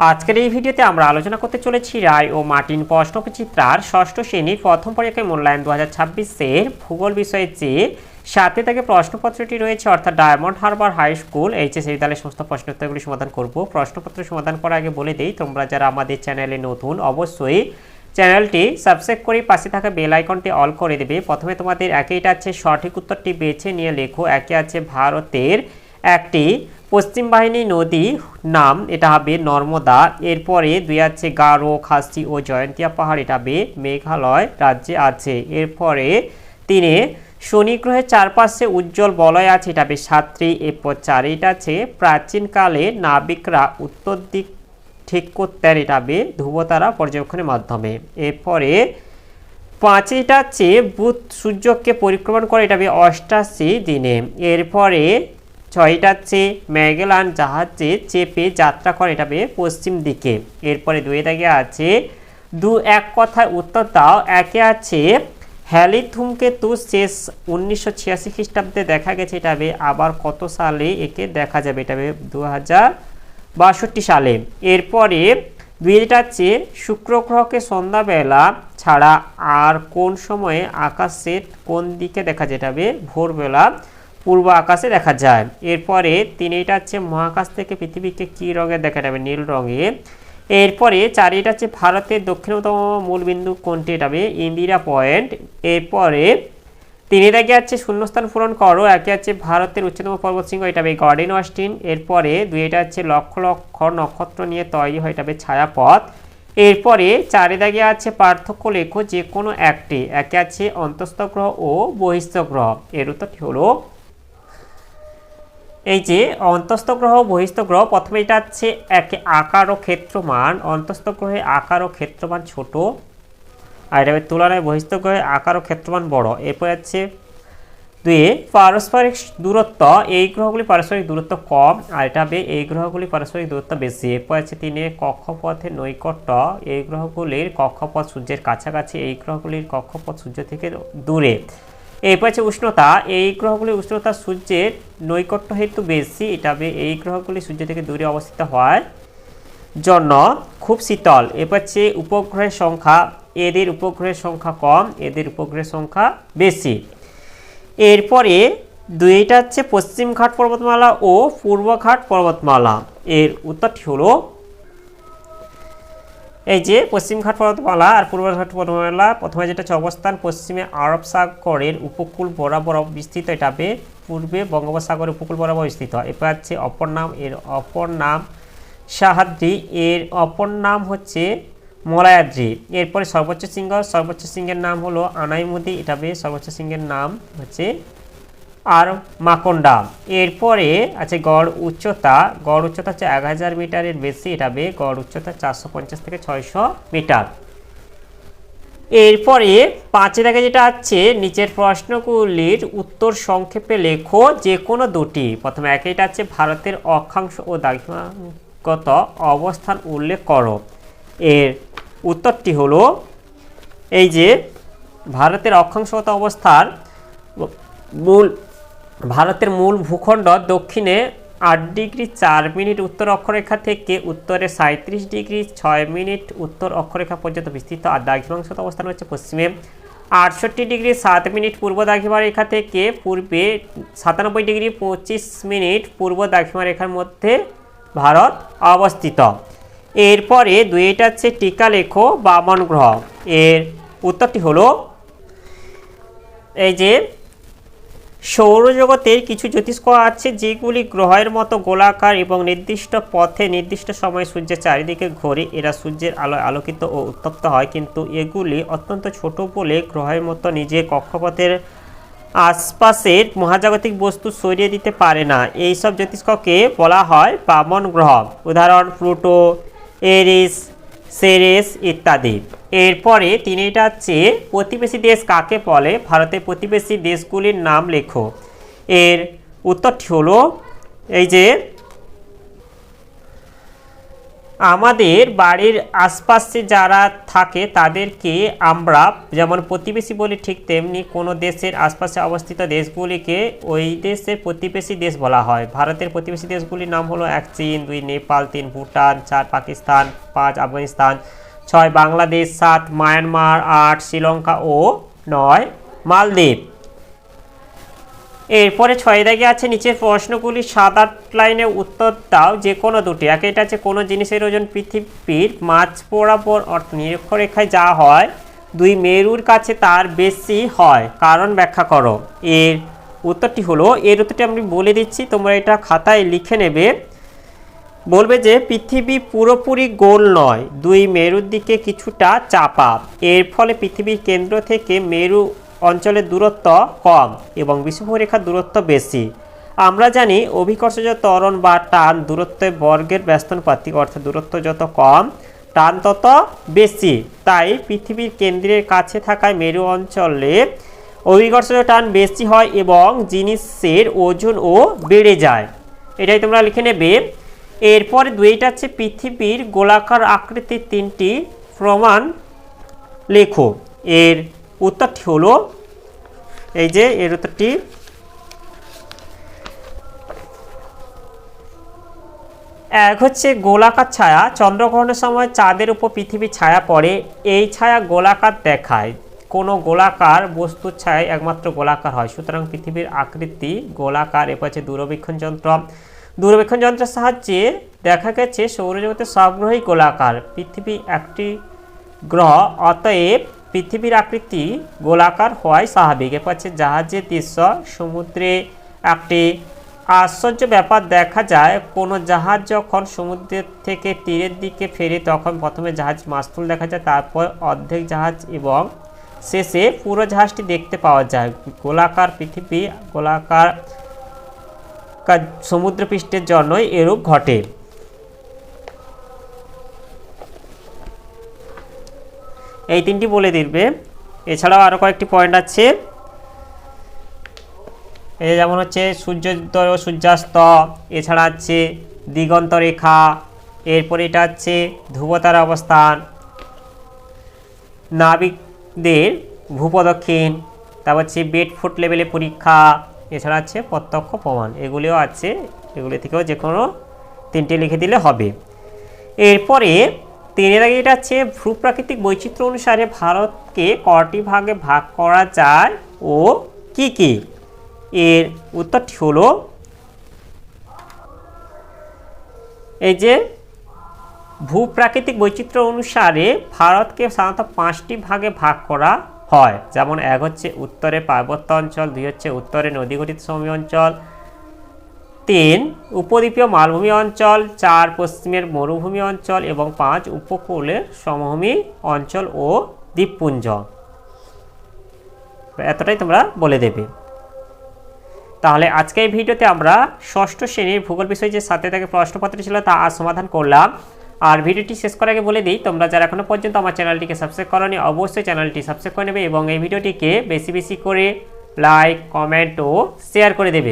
আজকের এই ভিডিওতে আমরা আলোচনা করতে চলেছি রায় ও মার্টিন প্রশ্নবিচিত্রার ষষ্ঠ শ্রেণীর প্রথম পরীক্ষায় মূল্যায়ন 2026-এর ভূগোল বিষয়ে যে 7 থেকে প্রশ্নপত্রটি রয়েছে অর্থাৎ Diamond Harbour high school HS বিদ্যালয়ের সমস্ত প্রশ্নোত্তরগুলি সমাধান করব। প্রশ্নপত্র সমাধান করার আগে বলে দেই, তোমরা যারা আমাদের চ্যানেলে নতুন অবশ্যই চ্যানেলটি সাবস্ক্রাইব করে পাশে থাকা বেল আইকনটি অল করে দেবে। প্রথমে তোমাদের একেইটা আছে সঠিক উত্তরটি বেছে নিয়ে লেখো। একে আছে ভারতের একটি পশ্চিম বাহিনী নদী নাম, এটা হবে নর্মদা। এরপরে দুই আছে গারো, খাসি ও জয়ন্তিয়া পাহাড়, এটা হবে মেঘালয় রাজ্যে আছে। এরপরে তিনে শনি গ্রহের চারপাশে উজ্জ্বল বলয় আছে, এটা হবে সাতটি। এরপর 4 এটা আছে প্রাচীনকালে নাবিকরা উত্তর দিক ঠিক করতেন, এটা হবে ধ্রুবতারা পর্যবেক্ষণের মাধ্যমে। এরপরে 5 এটা আছে বুধ সূর্যকে পরিক্রমণ করে, এটা হবে 88 দিনে। এরপরে 6টা আছে ম্যাগেলান জাহাজে চেপে যাত্রা করে, এটা হবে পশ্চিম দিকে। এরপরে 2 দাগে আছে এক কথায় উত্তর দাও। একে আছে হ্যালি ধূমকেতু শেষ 1986 খ্রিস্টাব্দে দেখা গেছে, এটা হবে আবার কত সালে একে দেখা যাবে, এটা হবে 2062 সালে। এরপরে 2টা আছে শুক্র গ্রহকে সন্ধ্যাবেলা ছাড়া আর কোন সময়ে আকাশের কোন দিকে দেখা যায়, এটা হবে ভোরবেলা পূর্ব আকাশে দেখা যায়। এরপরে 3টা আছে মহাকাশ থেকে পৃথিবীকে কি রঙে দেখা যাবে, নীল রঙে। এরপরে 4টা আছে ভারতের দক্ষিণতম মূলবিন্দু কোনটি, এটা হবে ইন্দিরা পয়েন্ট। এরপরে 3 দাগে আছে শূন্যস্থান পূরণ করো। একে আছে ভারতের উচ্চতম পর্বতশৃঙ্গ, এটা হবে গর্ডেন অস্টিন। এরপরে 2টা আছে লক্ষ লক্ষ নক্ষত্র নিয়ে তৈরি হয়, এটা হবে ছায়াপথ। এরপরে 4 দাগে আছে পার্থক্য লেখো যে কোনো একটি। একে আছে অন্তঃস্থ গ্রহ ও বহিঃস্থ গ্রহ, এর উত্তরটি হলো এই যে অন্তঃস্থ গ্রহ বহিঃস্থ গ্রহ। প্রথমে এটা আছে একে আকার ও ক্ষেত্রমান। অন্তঃস্থ গ্রহে আকার ও ক্ষেত্রমান ছোট, আর এটা তুলনায় বহিঃস্থ গ্রহে আকার ও ক্ষেত্রমান বড়। এরপর আছে 2 পারস্পরিক দূরত্ব, এই গ্রহগুলি পারস্পরিক দূরত্ব কম, আর এটা হবে এই গ্রহগুলি পারস্পরিক দূরত্ব বেশি। এরপর আছে 3 কক্ষপথের নৈকট্য, এই গ্রহগুলির কক্ষপথ সূর্যের কাছাকাছি, এই গ্রহগুলির কক্ষপথ সূর্য থেকে দূরে। এরপর আছে উষ্ণতা, এই গ্রহগুলির উষ্ণতা সূর্যের নৈকট্য হেতু বেশি, এটা হবে এই গ্রহগুলি সূর্য থেকে দূরে অবস্থিত হওয়ার জন্য খুব শীতল। এরপর আছে উপগ্রহের সংখ্যা, এদের উপগ্রহের সংখ্যা কম, এদের উপগ্রহের সংখ্যা বেশি। এরপরে 2টা আছে পশ্চিম ঘাট পর্বতমালা ও পূর্ব ঘাট পর্বতমালা, এর উত্তরটি হলো এই যে পশ্চিম ঘাট পর্বতমালা আর পূর্ব ঘাট পর্বতমালা। প্রথমে যেটা হচ্ছে অবস্থান পশ্চিমে আরব সাগরের উপকূল বরাবর বিস্তৃত, এটা হবে পূর্বে বঙ্গোপসাগরের উপকূল বরাবর বিস্তৃত। এরপর আছে অপর নাম, এর অপর নাম সাহাদ্রি, এর অপর নাম হচ্ছে মলায়াদ্রি। এরপরে সর্বোচ্চ শৃঙ্গ, সর্বোচ্চ শৃঙ্গের নাম হলো আনাইমুদি, এটা হবে সর্বোচ্চ শৃঙ্গের নাম হচ্ছে আর মাকন্ডা। এরপরে আছে গড় উচ্চতা, গড় উচ্চতা হচ্ছে 1000 মিটারের বেশি, এটা হবে গড় উচ্চতা 450 থেকে 600 মিটার। এরপরে 5 দাগে যেটা আছে নিচের প্রশ্নগুলির উত্তর সংক্ষেপে লেখো যে কোনো দুটি। প্রথমে এটা আছে ভারতের অক্ষাংশ ও দ্রাঘিমাগত অবস্থান উল্লেখ করো, এর উত্তরটি হলো এই যে ভারতের অক্ষাংশগত অবস্থান ভারতের মূল ভূখণ্ড দক্ষিণে 8 ডিগ্রি 4 মিনিট উত্তর অক্ষরেখা থেকে উত্তরে 37 ডিগ্রি 6 মিনিট উত্তর অক্ষরেখা পর্যন্ত বিস্তৃত, আর দ্রাঘিমাংশগত অবস্থান হচ্ছে পশ্চিমে 68 ডিগ্রি 7 মিনিট পূর্ব দ্রাঘিমা রেখা থেকে পূর্বে 97 ডিগ্রি 25 মিনিট পূর্ব দ্রাঘিমা রেখার মধ্যে ভারত অবস্থিত। এরপরে 2টা আছে টিকা লেখো বামন গ্রহ, এর উত্তরটি হলো এই যে সৌরজগতের কিছু জ্যোতিষ্ক আছে যেগুলি গ্রহের মতো গোলাকার এবং নির্দিষ্ট পথে নির্দিষ্ট সময়ে সূর্যের চারিদিকে ঘোরে, এরা সূর্যের আলোয় আলোকিত ও উত্তপ্ত হয়, কিন্তু এগুলি অত্যন্ত ছোট বলে গ্রহের মতো নিজের কক্ষপথের আশপাশের মহাজাগতিক বস্তু সরিয়ে দিতে পারে না। এইসব জ্যোতিষ্ককে বলা হয় বামন গ্রহ, উদাহরণ প্লুটো, এরিস, সেরেস ইত্যাদি। এরপরে 3টা আছে প্রতিবেশী দেশ কাকে বলে, ভারতের প্রতিবেশী দেশগুলির নাম লেখো, এর উত্তরটি হলো এই যে আমাদের বাড়ির আশপাশে যারা থাকে তাদেরকে আমরা যেমন প্রতিবেশী বলি, ঠিক তেমনি কোনো দেশের আশপাশে অবস্থিত দেশগুলিকে ওই দেশের প্রতিবেশী দেশ বলা হয়। ভারতের প্রতিবেশী দেশগুলির নাম হলো 1 চীন, 2 নেপাল, 3 ভুটান, 4 পাকিস্তান, 5 আফগানিস্তান, 6 বাংলাদেশ, 7 মায়ানমার, 8 শ্রীলঙ্কা ও 9 মালদ্বীপ। এরপরে 6 দাগে আছে নিচের প্রশ্নগুলি 7-8 লাইনে উত্তর দাও যে কোনো দুটি। এটা আছে কোনো জিনিসের ওজন পৃথিবীর মাঝ বরাবর অর্থাৎ নিরক্ষরেখায় যা হয় 2 মেরুর কাছে তার বেশি হয়, কারণ ব্যাখ্যা করো। এর উত্তরটি হলো, এর উত্তরটি আমি বলে দিচ্ছি, তোমরা এটা খাতায় লিখে নেবে। বলবে যে পৃথিবী পুরোপুরি গোল নয়, 2 মেরুর দিকে কিছুটা চাপা। এর ফলে পৃথিবীর কেন্দ্র থেকে মেরু অঞ্চলের দূরত্ব কম এবং বিষুবরেখার দূরত্ব বেশি। আমরা জানি অভিকর্ষজ ত্বরণ বা টান দূরত্বের বর্গের ব্যস্তানুপাতিক, অর্থাৎ দূরত্ব যত কম টান তত বেশি। তাই পৃথিবীর কেন্দ্রের কাছে থাকায় মেরু অঞ্চলে অভিকর্ষজ টান বেশি হয় এবং জিনিসের ওজনও বেড়ে যায়। এটাই তোমরা লিখে নেবে। এরপরে 2টা আছে পৃথিবীর গোলাকার আকৃতির 3টি প্রমাণ লেখো। এর উত্তরটি হলো, এই যে এর উত্তরটি, এক হচ্ছে গোলাকার ছায়া। চন্দ্রগ্রহণের সময় চাঁদের উপর পৃথিবীর ছায়া পড়ে, এই ছায়া গোলাকার দেখায়। কোনো গোলাকার বস্তুর ছায়া একমাত্র গোলাকার হয়, সুতরাং পৃথিবীর আকৃতি গোলাকার। এরপর আছে দূরবীক্ষণ যন্ত্র। দূরবীক্ষণ যন্ত্রের সাহায্যে দেখা গেছে সৌরজগতের সব গ্রহই গোলাকার, পৃথিবী একটি গ্রহ, অতএব পৃথিবীর আকৃতি গোলাকার হওয়াই স্বাভাবিক। এরপর আছে জাহাজের দৃশ্য। সমুদ্রে একটি আশ্চর্য ব্যাপার দেখা যায়, কোনো জাহাজ যখন সমুদ্রের থেকে তীরের দিকে ফেরে তখন প্রথমে জাহাজ মাস্তুল দেখা যায়, তারপর অর্ধেক জাহাজ এবং শেষে পুরো জাহাজটি দেখতে পাওয়া যায়। গোলাকার পৃথিবী গোলাকার সমুদ্রপৃষ্ঠের জন্যই এরূপ ঘটে। এই 3টি বলে দিবে। এছাড়াও আরও কয়েকটি পয়েন্ট আছে, এই যেমন হচ্ছে সূর্যোদয় ও সূর্যাস্ত, এছাড়া আছে দিগন্ত রেখা, এরপরে এটা হচ্ছে ধ্রুবতারা অবস্থান, নাবিকদের ভূপ্রদক্ষিণ, তারপর হচ্ছে বেড ফুট লেভেলে পরীক্ষা, এছাড়া আছে প্রত্যক্ষ প্রমাণ। এগুলিও আছে, এগুলি থেকেও যে কোনো 3টি লিখে দিলে হবে। এরপরে 3-এর আগে এটা আছে ভূপ্রাকৃতিক বৈচিত্র্য অনুসারে ভারতকে কটি ভাগে ভাগ করা যায় ও কি কি। এর উত্তরটি হলো, এই যে ভূপ্রাকৃতিক বৈচিত্র্য অনুসারে ভারতকে সাধারণত 5টি ভাগে ভাগ করা হয়। যেমন 1 হচ্ছে উত্তরে পার্বত্য অঞ্চল, 2 হচ্ছে উত্তরে নদীগঠিত সমভূমি অঞ্চল, 3 উপদ্বীপীয় মালভূমি অঞ্চল, 4 পশ্চিমের মরুভূমি অঞ্চল এবং 5 উপকূলের সমভূমি অঞ্চল ও দ্বীপপুঞ্জ। এতটাই তোমরা বলে দেবে। তাহলে আজকে এই ভিডিওতে আমরা 6ষ্ঠ শ্রেণীর ভূগোল বিষয়ে যে 7 দাগের প্রশ্নপত্র ছিল তা আজ সমাধান করলাম। আর ভিডিওটি শেষ করার আগে বলে দিই, তোমরা যারা এখনো পর্যন্ত আমার চ্যানেলটিকে সাবস্ক্রাইব করোনি অবশ্যই চ্যানেলটি সাবস্ক্রাইব করে নেবে এবং এই ভিডিওটিকে বেশি বেশি করে লাইক, কমেন্ট ও শেয়ার করে দেবে।